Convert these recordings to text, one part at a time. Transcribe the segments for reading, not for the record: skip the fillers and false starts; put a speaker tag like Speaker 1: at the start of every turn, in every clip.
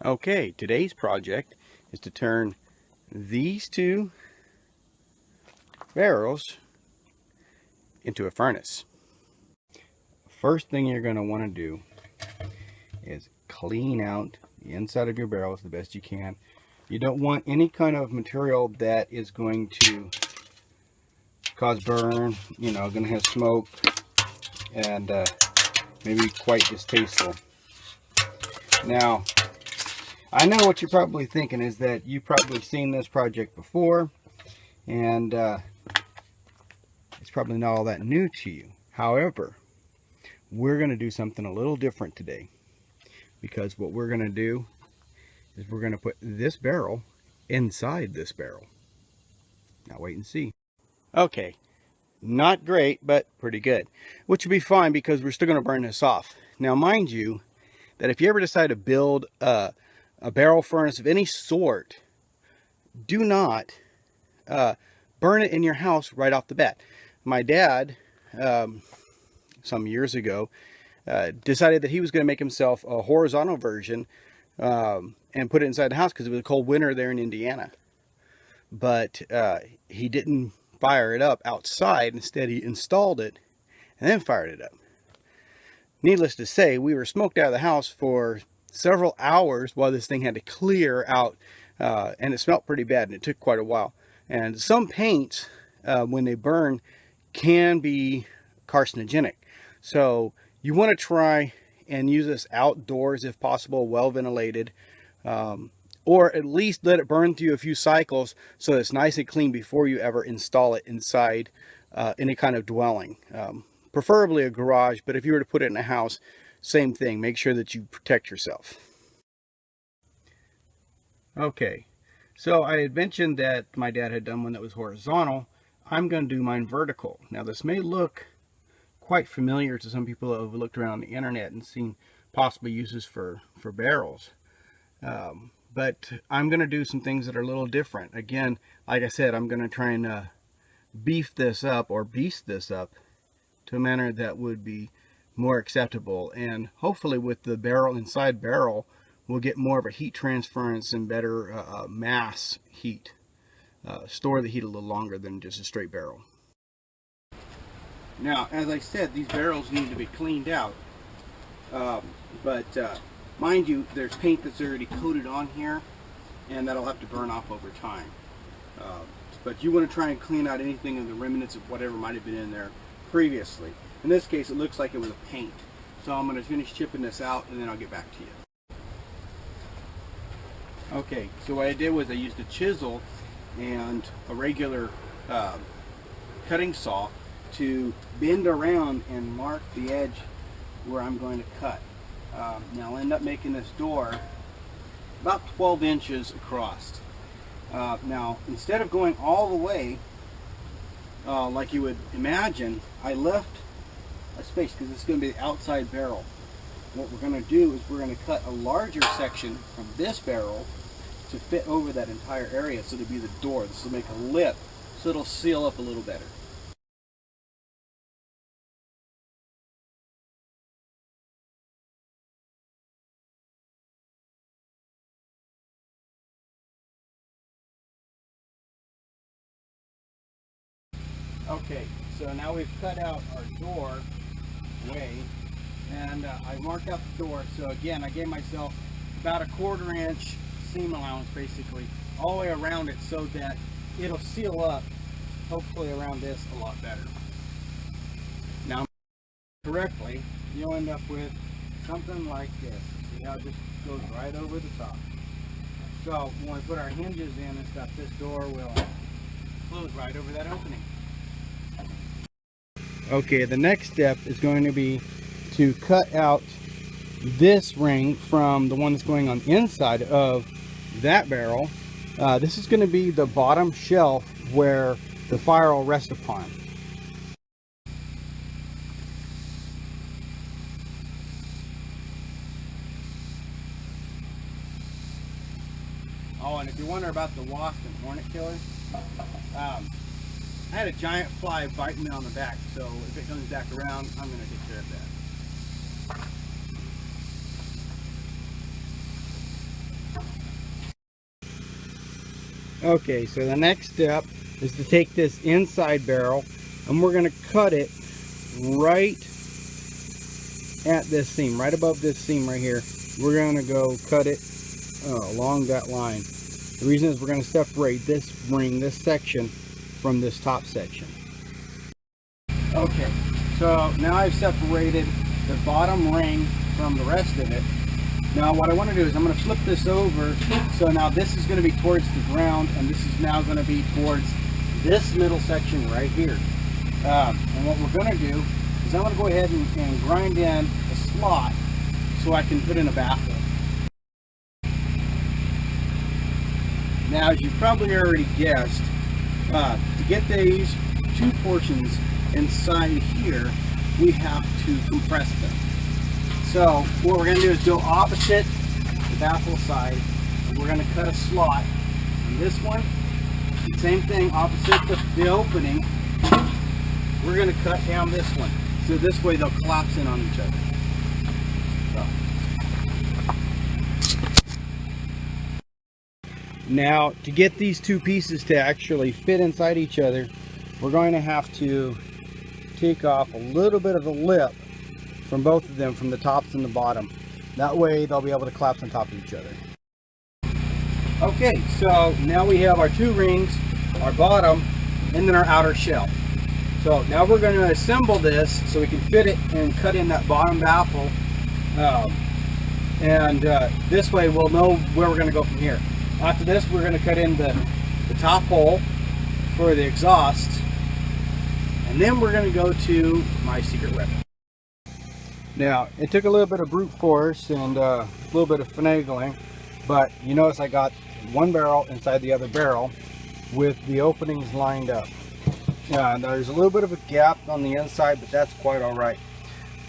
Speaker 1: Okay, today's project is to turn these two barrels into a furnace. First thing you're going to want to do is clean out the inside of your barrels the best you can. You don't want any kind of material that is going to cause burn, going to have smoke and maybe quite distasteful. Now, I know what you're probably thinking is that you've probably seen this project before, and it's probably not all that new to you. However, we're going to do something a little different today, because what we're going to do is we're going to put this barrel inside this barrel. Now wait and see. Okay, not great, but pretty good, which will be fine because we're still going to burn this off. Now mind you that if you ever decide to build a barrel furnace of any sort, do not burn it in your house right off the bat. My dad, some years ago, decided that he was going to make himself a horizontal version and put it inside the house because it was a cold winter there in Indiana. But he didn't fire it up outside. Instead, he installed it and then fired it up. Needless to say, we were smoked out of the house for several hours while this thing had to clear out, and it smelled pretty bad, and it took quite a while. And some paints, when they burn, can be carcinogenic. So you want to try and use this outdoors if possible, well ventilated, or at least let it burn through a few cycles so that it's nice and clean before you ever install it inside any kind of dwelling. Preferably a garage, but if you were to put it in a house, same thing. Make sure that you protect yourself. Okay, so I had mentioned that my dad had done one that was horizontal. I'm going to do mine vertical. Now this may look quite familiar to some people that have looked around the internet and seen possible uses for barrels. But I'm going to do some things that are a little different. Again, like I said, I'm going to try and beef this up or beast this up to a manner that would be more acceptable, and hopefully with the barrel inside barrel we'll get more of a heat transference and better mass heat, store the heat a little longer than just a straight barrel. Now, as I said, these barrels need to be cleaned out, but mind you, there's paint that's already coated on here, and that'll have to burn off over time. But you want to try and clean out anything in the remnants of whatever might have been in there previously. In this case, it looks like it was a paint. So I'm going to finish chipping this out, and then I'll get back to you. Okay, so what I did was I used a chisel and a regular cutting saw to bend around and mark the edge where I'm going to cut. Now I'll end up making this door about 12 inches across. Now, instead of going all the way like you would imagine, I left a space because it's going to be the outside barrel. What we're going to do is we're going to cut a larger section from this barrel to fit over that entire area, so it'll be the door. This will make a lip so it'll seal up a little better. Okay, so now we've cut out our door way, and I marked out the door. So again, I gave myself about a 1/4 inch seam allowance basically all the way around it so that it'll seal up, hopefully around this, a lot better. Now correctly, you'll end up with something like this. See how it just goes right over the top. So when we put our hinges in and stuff, this door will close right over that opening. Okay, the next step is going to be to cut out this ring from the one that's going on the inside of that barrel. This is going to be the bottom shelf where the fire will rest upon. Oh, and if you wonder about the wasp and hornet killer, I had a giant fly biting me on the back, so if it comes back around, I'm going to take care of that. Okay, so the next step is to take this inside barrel and we're going to cut it right at this seam, right above this seam right here. We're going to go cut it along that line. The reason is we're going to separate this ring, this section, from this top section. Okay, so now I've separated the bottom ring from the rest of it. Now what I want to do is I'm going to flip this over, so now this is going to be towards the ground and this is now going to be towards this middle section right here. And what we're going to do is I'm going to go ahead and grind in a slot so I can put in a baffle. Now, as you probably already guessed, to get these two portions inside here, we have to compress them. So what we're going to do is go opposite the baffle side, and we're going to cut a slot on this one. Same thing, opposite the opening, we're going to cut down this one. So this way they'll collapse in on each other. Now, to get these two pieces to actually fit inside each other, we're going to have to take off a little bit of the lip from both of them, from the tops and the bottom. That way they'll be able to collapse on top of each other. Okay, so now we have our two rings, our bottom, and then our outer shell. So now we're going to assemble this so we can fit it and cut in that bottom baffle. This way we'll know where we're going to go from here. After this, we're going to cut in the top hole for the exhaust, and then we're going to go to my secret weapon. Now, it took a little bit of brute force and a little bit of finagling, but you notice I got one barrel inside the other barrel with the openings lined up. There's a little bit of a gap on the inside, but that's quite all right.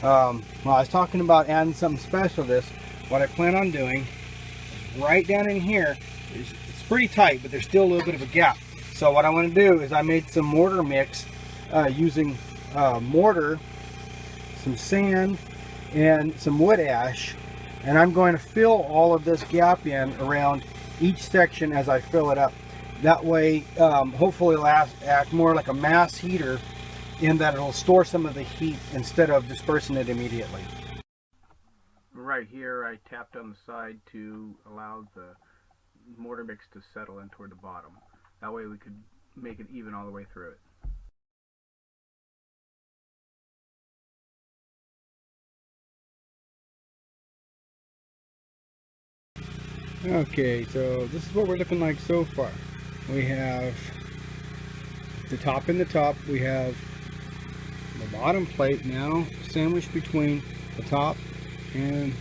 Speaker 1: Well, I was talking about adding something special to this. What I plan on doing, right down in here, it's pretty tight, but there's still a little bit of a gap. So what I want to do is I made some mortar mix using mortar, some sand, and some wood ash, and I'm going to fill all of this gap in around each section as I fill it up. That way, hopefully it'll act more like a mass heater, in that it'll store some of the heat instead of dispersing it immediately. Right here, I tapped on the side to allow the mortar mix to settle in toward the bottom. That way we could make it even all the way through it. Okay, so this is what we're looking like so far. We have the top and the top. We have the bottom plate now sandwiched between the top and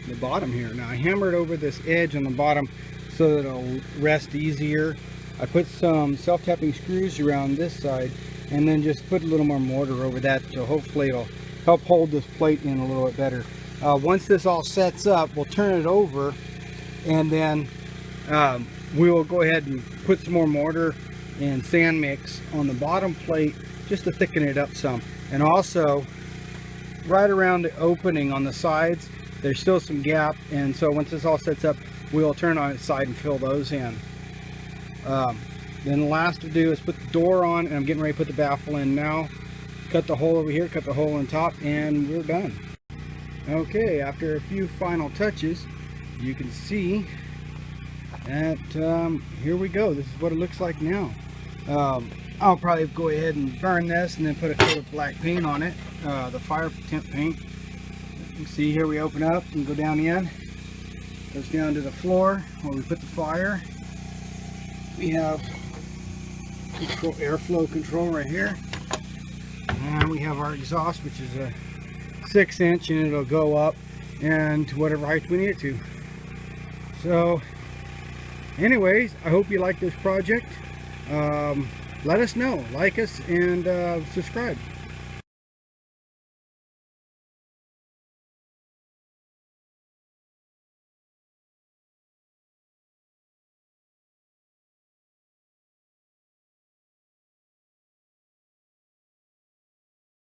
Speaker 1: the bottom here. Now I hammered over this edge on the bottom so that it'll rest easier. I put some self-tapping screws around this side and then just put a little more mortar over that, so hopefully it'll help hold this plate in a little bit better. Once this all sets up, we'll turn it over, and then we will go ahead and put some more mortar and sand mix on the bottom plate just to thicken it up some. And also right around the opening on the sides, there's still some gap, and so once this all sets up, we'll turn on its side and fill those in. Then the last to do is put the door on, and I'm getting ready to put the baffle in now. Cut the hole over here, cut the hole on top, and we're done. Okay, after a few final touches, you can see that here we go. This is what it looks like now. I'll probably go ahead and burn this and then put a coat of black paint on it, the fire temp paint. You can see here we open up and go down in. Goes down to the floor where we put the fire. We have airflow control right here. And we have our exhaust, which is a 6-inch, and it'll go up and to whatever height we need it to. So anyways, I hope you like this project. Let us know, like us, and subscribe.